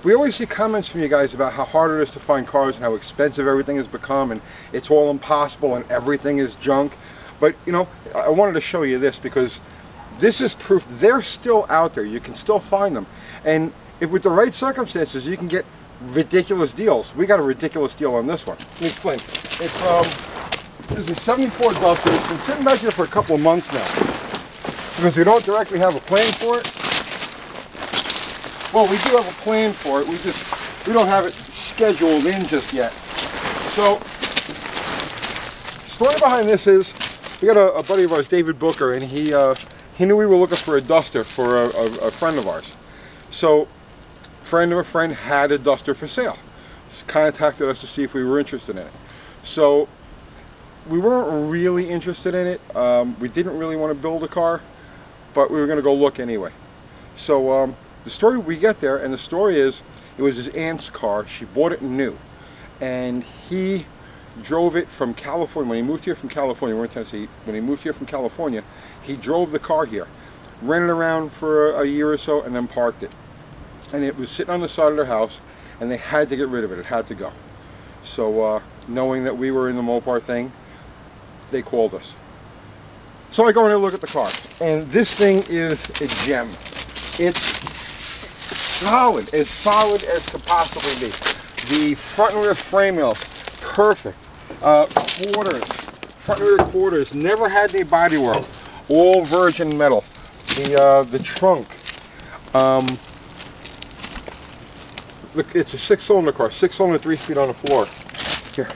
we always see comments from you guys about how hard it is to find cars and how expensive everything has become, and it's all impossible and everything is junk. But you know, I wanted to show you this because this is proof they're still out there. You can still find them, and if with the right circumstances, you can get ridiculous deals. We got a ridiculous deal on this one. Let me explain. It's a 74 Duster. It's been sitting back here for a couple of months now because we don't directly have a plan for it. Well, we do have a plan for it. We don't have it scheduled in just yet. So, the story behind this is we got a buddy of ours, David Booker, and he knew we were looking for a Duster for a friend of ours. So, friend of a friend had a Duster for sale. Just contacted us to see if we were interested in it. So, we weren't really interested in it. We didn't really want to build a car, but we were going to go look anyway. So, the story, we get there, and the story is, it was his aunt's car. She bought it new, and he drove it from California. When he moved here from California, we're in Tennessee. When he moved here from California, he drove the car here, rented around for a year or so, and then parked it. And it was sitting on the side of their house, and they had to get rid of it. It had to go. So, knowing that we were in the Mopar thing, they called us. So I go in and look at the car, and this thing is a gem. It's solid as could possibly be. The front and rear frame rails, perfect. Quarters, front and rear quarters, never had any body work. All virgin metal. The trunk. Look, it's a 6-cylinder car, 6-cylinder, 3-speed on the floor. Here.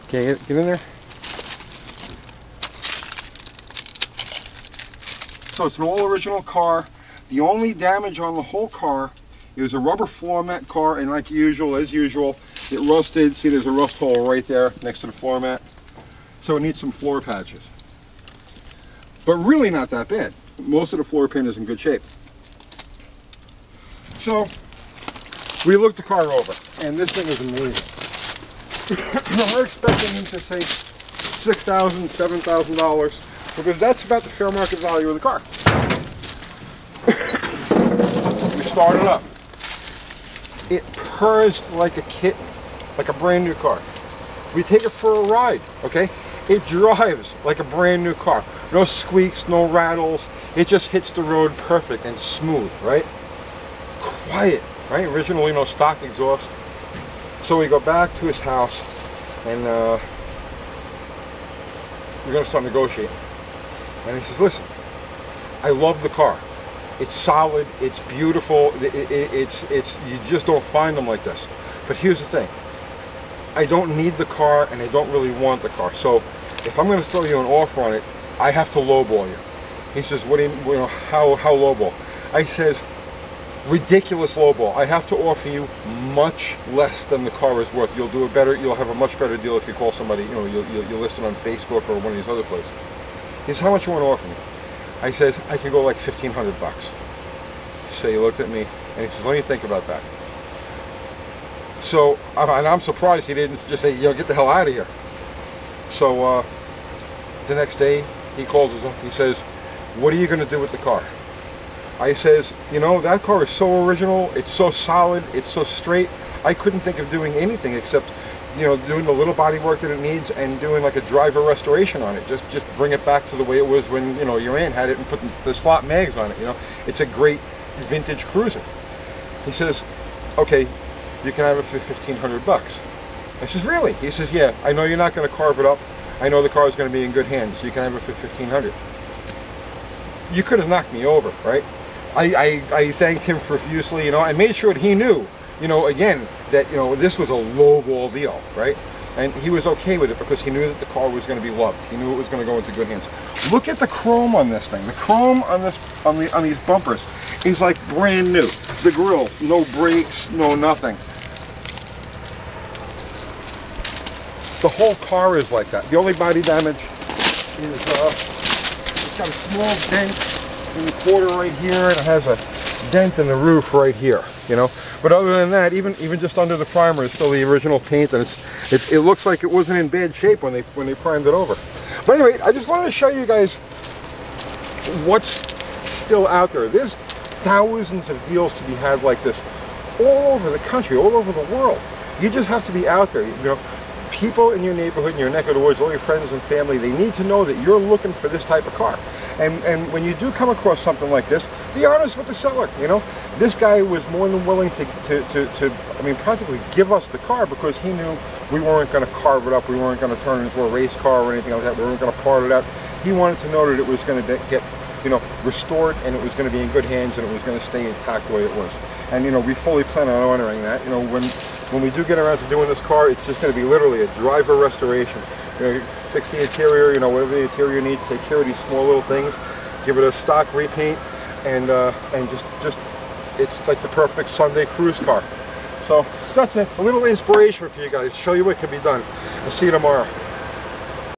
Okay, get in there. So it's an all original car. The only damage on the whole car, it was a rubber floor mat car, and like usual, as usual, it rusted. See, there's a rust hole right there next to the floor mat. So it needs some floor patches. But really not that bad. Most of the floor pan is in good shape. So we looked the car over, and this thing is amazing. We're expecting him to say $6,000, $7,000, because that's about the fair market value of the car. We start it up. It purrs like a kit, like a brand new car. We take it for a ride, okay? It drives like a brand new car. No squeaks, no rattles. It just hits the road perfect and smooth, right? Quiet, right? Originally, no stock exhaust. So we go back to his house, and we're going to start negotiating. And he says, listen, I love the car. It's solid, it's beautiful, it's you just don't find them like this. But here's the thing. I don't need the car, and I don't really want the car. So if I'm going to throw you an offer on it, I have to lowball you. He says, what do you know, how lowball? I says, ridiculous lowball. I have to offer you much less than the car is worth. You'll have a much better deal if you call somebody, you know, you'll list it on Facebook or one of these other places. He says, how much you want to offer me? I says, I can go like $1,500. So he looked at me, and he says, let me think about that. So, and I'm surprised he didn't just say, you know, get the hell out of here. So, the next day, he calls us up. He says, what are you going to do with the car? I says, you know, that car is so original, it's so solid, it's so straight, I couldn't think of doing anything except, you know, doing the little body work that it needs and doing like a driver restoration on it. Just bring it back to the way it was when, you know, your aunt had it and put the slot mags on it, you know. It's a great vintage cruiser. He says, okay, you can have it for $1,500. I says, really? He says, yeah, I know you're not going to carve it up. I know the car is going to be in good hands. You can have it for $1,500. You could have knocked me over, right? I thanked him profusely, you know, I made sure that he knew, you know, again, that, you know, this was a lowball deal, right? And he was okay with it because he knew that the car was going to be loved. He knew it was going to go into good hands. Look at the chrome on this thing. The chrome on this, on these bumpers is like brand new. The grille, no brakes, no nothing. The whole car is like that. The only body damage is it's got a small dent in the quarter right here, and it has a dent in the roof right here, you know. But other than that, even just under the primer is still the original paint, and it looks like it wasn't in bad shape when they primed it over. But anyway, I just wanted to show you guys what's still out there. There's thousands of deals to be had like this all over the country, all over the world. You just have to be out there. You know, people in your neighborhood, in your neck of the woods, all your friends and family, they need to know that you're looking for this type of car. And when you do come across something like this, be honest with the seller. You know, this guy was more than willing to I mean, practically give us the car because he knew we weren't going to carve it up, we weren't going to turn it into a race car or anything like that, we weren't going to part it out. He wanted to know that it was going to get, you know, restored, and it was going to be in good hands, and it was going to stay intact the way it was. And you know, we fully plan on honoring that. You know, when we do get around to doing this car, it's just going to be literally a driver restoration. You know, fix the interior, you know, whatever the interior needs, take care of these small little things, give it a stock repaint, and just it's like the perfect Sunday cruise car. So that's it. A little inspiration for you guys. Show you what can be done. I'll see you tomorrow.